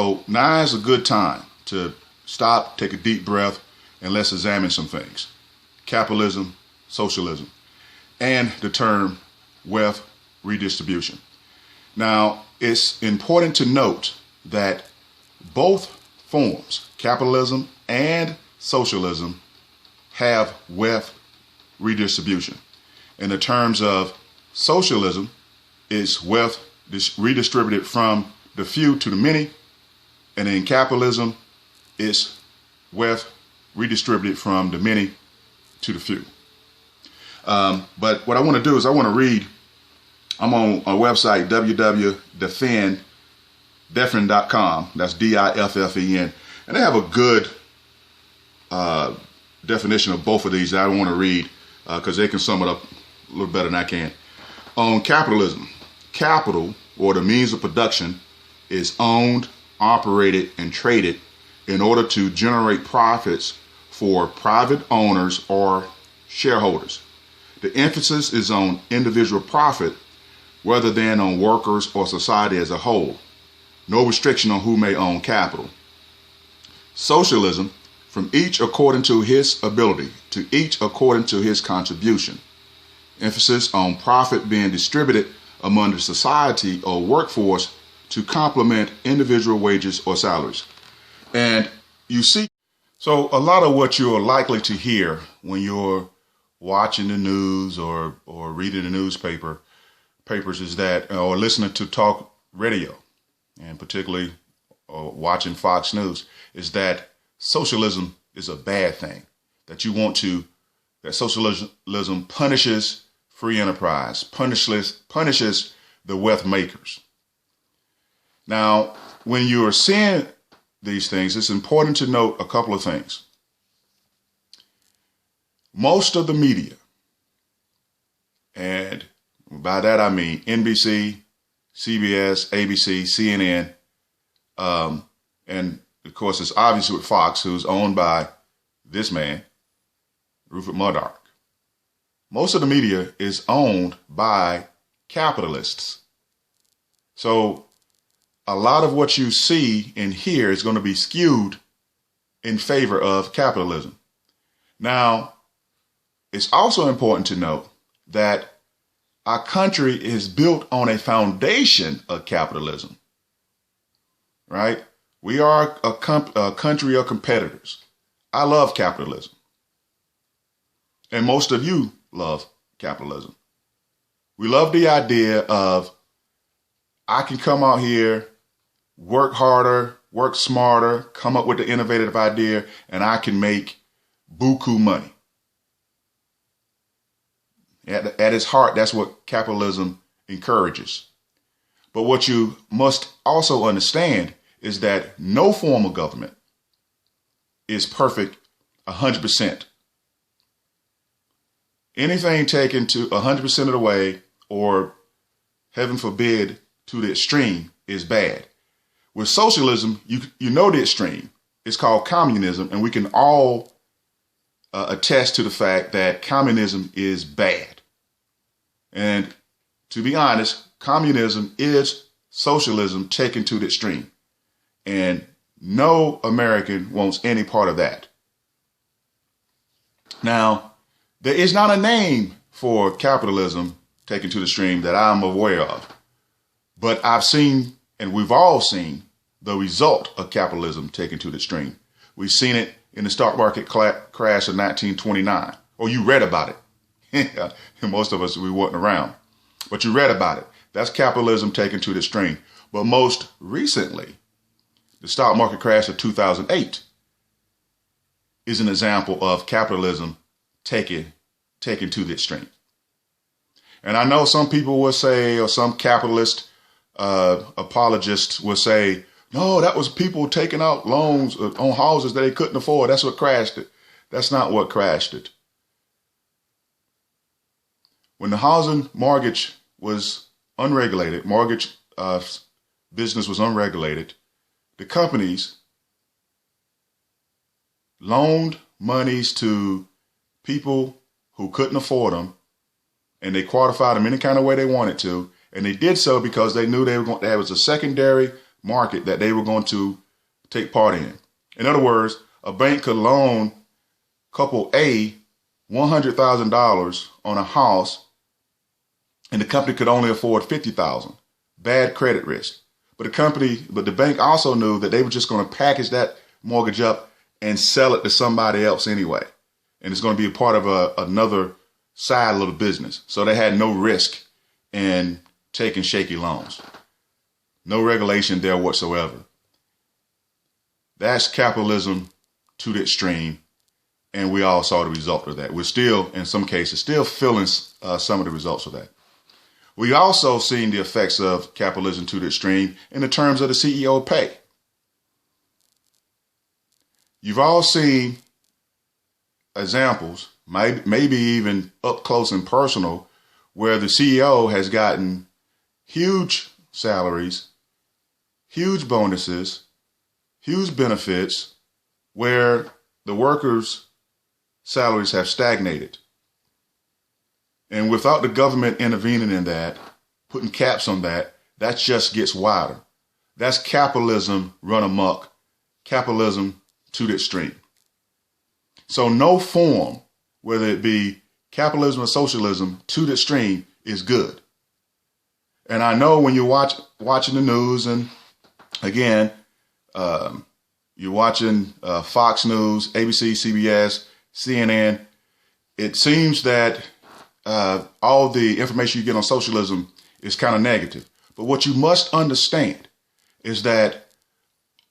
So now is a good time to stop, take a deep breath, and let's examine some things. Capitalism, socialism, and the term wealth redistribution. Now, it's important to note that both forms, capitalism and socialism, have wealth redistribution. In the terms of socialism, it's wealth redistributed from the few to the many, and in capitalism, it's wealth redistributed from the many to the few. But what I want to do is I want to read. I'm on a website, www.defen.com. That's DIFFEN. And they have a good definition of both of these that I want to read because they can sum it up a little better than I can. On capitalism, capital, or the means of production, is owned, operated, and traded in order to generate profits for private owners or shareholders. The emphasis is on individual profit rather than on workers or society as a whole. No restriction on who may own capital. Socialism, from each according to his ability, to each according to his contribution. Emphasis on profit being distributed among the society or workforce to complement individual wages or salaries. And you see, so a lot of what you're likely to hear when you're watching the news or reading the papers is that, or listening to talk radio, and particularly watching Fox News, is that socialism is a bad thing, that socialism punishes free enterprise, punishes the wealth makers. Now, when you are seeing these things, it's important to note a couple of things. Most of the media, and by that I mean NBC, CBS, ABC, CNN, and of course it's obvious with Fox, who's owned by this man, Rupert Murdoch. Most of the media is owned by capitalists. So a lot of what you see and hear is going to be skewed in favor of capitalism. Now, it's also important to note that our country is built on a foundation of capitalism, right? We are a country of competitors. I love capitalism. And most of you love capitalism. We love the idea of I can come out here, work harder, work smarter, come up with the innovative idea, and I can make buku money. At its heart, that's what capitalism encourages. But what you must also understand is that no form of government is perfect 100%. Anything taken to 100% of the way, or heaven forbid, to the extreme, is bad. With socialism, you know the extreme. It's called communism, and we can all attest to the fact that communism is bad. And to be honest, communism is socialism taken to the extreme. And no American wants any part of that. Now, there is not a name for capitalism taken to the extreme that I'm aware of. But I've seen, and we've all seen, the result of capitalism taken to the extreme. We've seen it in the stock market crash of 1929. Or you read about it. Most of us, we weren't around. But you read about it. That's capitalism taken to the extreme. But most recently, the stock market crash of 2008 is an example of capitalism taken to the extreme. And I know some people will say, or some capitalist apologists will say, no, that was people taking out loans on houses that they couldn't afford. That's what crashed it. That's not what crashed it. When the housing mortgage was unregulated, mortgage business was unregulated, the companies loaned monies to people who couldn't afford them, and they quantified them any kind of way they wanted to. And they did so because they knew there was a secondary market that they were going to take part in. In other words, a bank could loan couple A $100,000 on a house, and the company could only afford $50,000. Bad credit risk. But the bank also knew that they were just going to package that mortgage up and sell it to somebody else anyway. And it's going to be a part of another side little business. So they had no risk in taking shaky loans. No regulation there whatsoever. That's capitalism to the extreme. And we all saw the result of that. We're still, in some cases, still feeling some of the results of that. We also seen the effects of capitalism to the extreme in the terms of the CEO pay. You've all seen examples, maybe even up close and personal, where the CEO has gotten huge salaries, huge bonuses, huge benefits, where the workers' salaries have stagnated. And without the government intervening in that, putting caps on that, that just gets wider. That's capitalism run amok, capitalism to the extreme. So no form, whether it be capitalism or socialism to the extreme, is good. And I know when you're watching the news, and again, you're watching Fox News, ABC, CBS, CNN, it seems that all the information you get on socialism is kind of negative. But what you must understand is that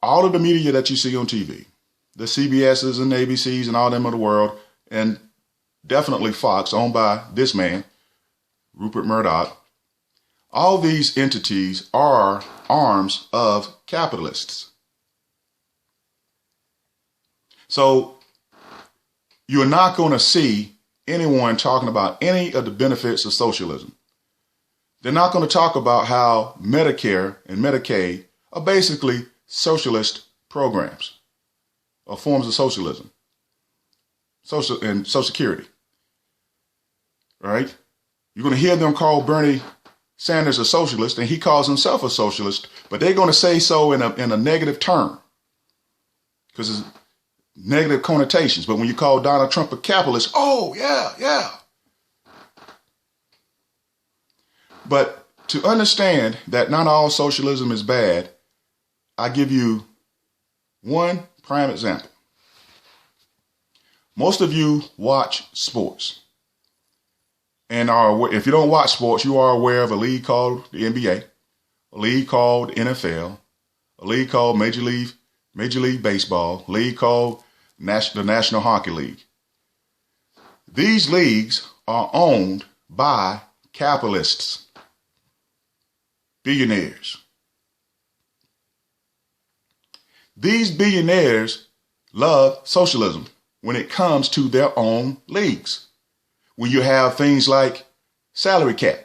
all of the media that you see on TV, the CBSs and ABCs and all them of the world, and definitely Fox, owned by this man, Rupert Murdoch, all these entities are arms of capitalists. So you're not going to see anyone talking about any of the benefits of socialism. They're not going to talk about how Medicare and Medicaid are basically socialist programs or forms of socialism, and Social Security, right? You're going to hear them call Bernie Sanders a socialist, and he calls himself a socialist, but they're going to say so in a negative term because it's negative connotations. But when you call Donald Trump a capitalist, oh, yeah. But to understand that not all socialism is bad, I give you one prime example. Most of you watch sports and if you don't watch sports, you are aware of a league called the NBA, a league called NFL, a league called Major League Baseball, a league called the National Hockey League. These leagues are owned by capitalists, billionaires. These billionaires love socialism when it comes to their own leagues. When you have things like salary cap.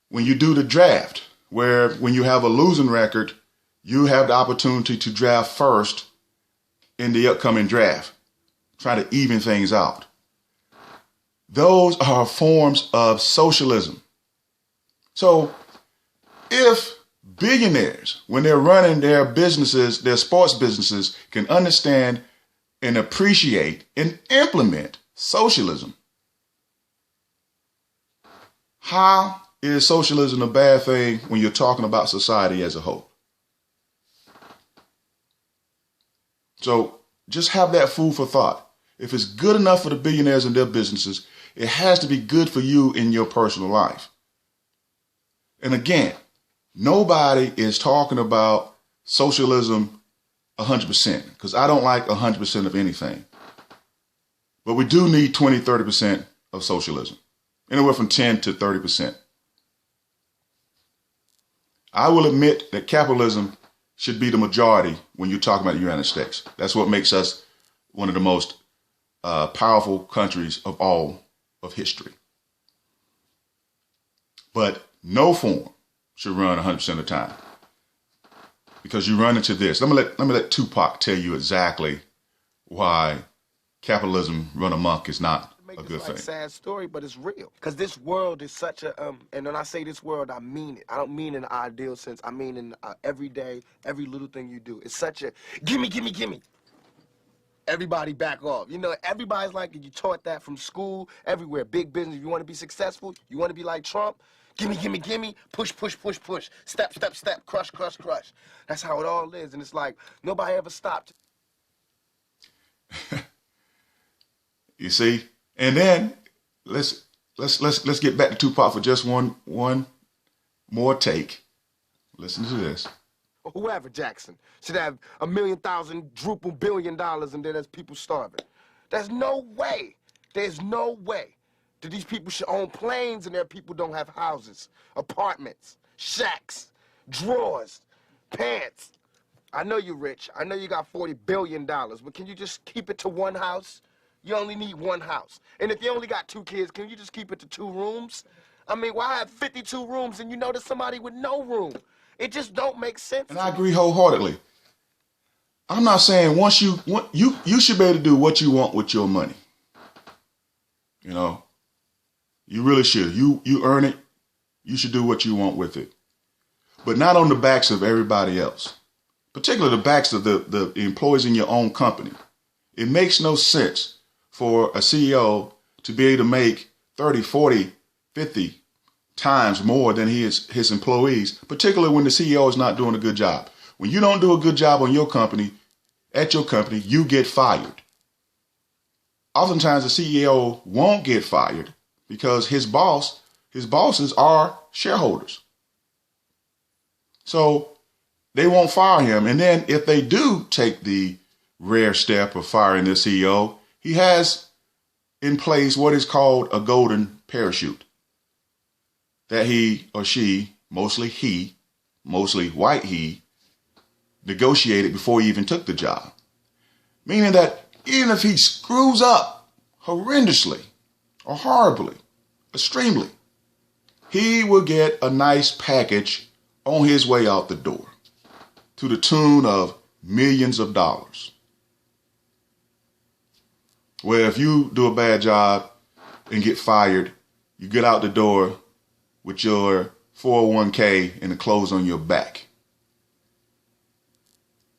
When you do the draft, where when you have a losing record, you have the opportunity to draft first in the upcoming draft, try to even things out. Those are forms of socialism. So if billionaires, when they're running their businesses, their sports businesses, can understand and appreciate and implement socialism, how is socialism a bad thing when you're talking about society as a whole? So just have that food for thought. If it's good enough for the billionaires and their businesses, it has to be good for you in your personal life. And again, nobody is talking about socialism 100%, because I don't like 100% of anything. But we do need 20, 30% of socialism, anywhere from 10 to 30%. I will admit that capitalism should be the majority when you're talking about the United States. That's what makes us one of the most powerful countries of all of history. But no form should run 100% of the time, because you run into this. Let me let Tupac tell you exactly why capitalism run amok is not a it's good like thing. sad story, but it's real. Because this world is such a, and when I say this world, I mean it. I don't mean in an ideal sense. I mean in every day, every little thing you do. It's such a, gimme, gimme, gimme. Everybody back off. You know, everybody's like, you taught that from school, everywhere. Big business, if you want to be successful, you want to be like Trump, gimme, gimme, gimme, push, push, push, push, step, step, step, crush, crush, crush. That's how it all is. And it's like, nobody ever stopped. You see? And then let's get back to Tupac for just one more take. Listen to this. Whoever, Jackson, should have $1 million, $1 billion, and then there's people starving. There's no way. There's no way that these people should own planes and their people don't have houses, apartments, shacks, drawers, pants. I know you're rich. I know you got $40 billion, but can you just keep it to one house? You only need one house. And if you only got 2 kids, can you just keep it to 2 rooms? I mean, why have 52 rooms and you know there's somebody with no room? It just don't make sense. And I agree wholeheartedly. I'm not saying once you should be able to do what you want with your money. You know, you really should. You earn it. You should do what you want with it. But not on the backs of everybody else, particularly the backs of the employees in your own company. It makes no sense for a CEO to be able to make 30, 40, 50 times more than his employees, particularly when the CEO is not doing a good job. When you don't do a good job on your company, at your company, you get fired. Oftentimes the CEO won't get fired because his bosses are shareholders. So they won't fire him. And then if they do take the rare step of firing the CEO, he has in place what is called a golden parachute that he or she, mostly white he, negotiated before he even took the job. Meaning that even if he screws up horrendously or horribly, extremely, he will get a nice package on his way out the door to the tune of millions of dollars. Where if you do a bad job and get fired, you get out the door with your 401k and the clothes on your back.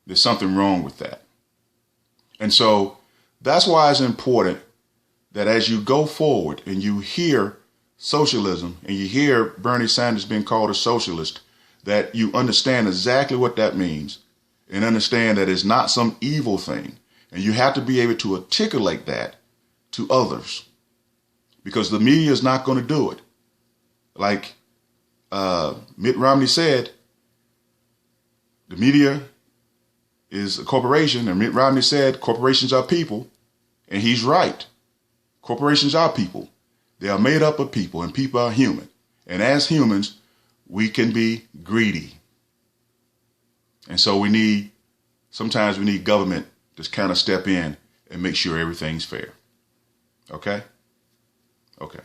There's something wrong with that. And so that's why it's important that as you go forward and you hear socialism and you hear Bernie Sanders being called a socialist, that you understand exactly what that means and understand that it's not some evil thing. And you have to be able to articulate that to others because the media is not going to do it. Like Mitt Romney said, the media is a corporation, and Mitt Romney said corporations are people, and he's right. Corporations are people. They are made up of people, and people are human. And as humans, we can be greedy. And so sometimes we need government to kind of step in and make sure everything's fair. Okay? Okay.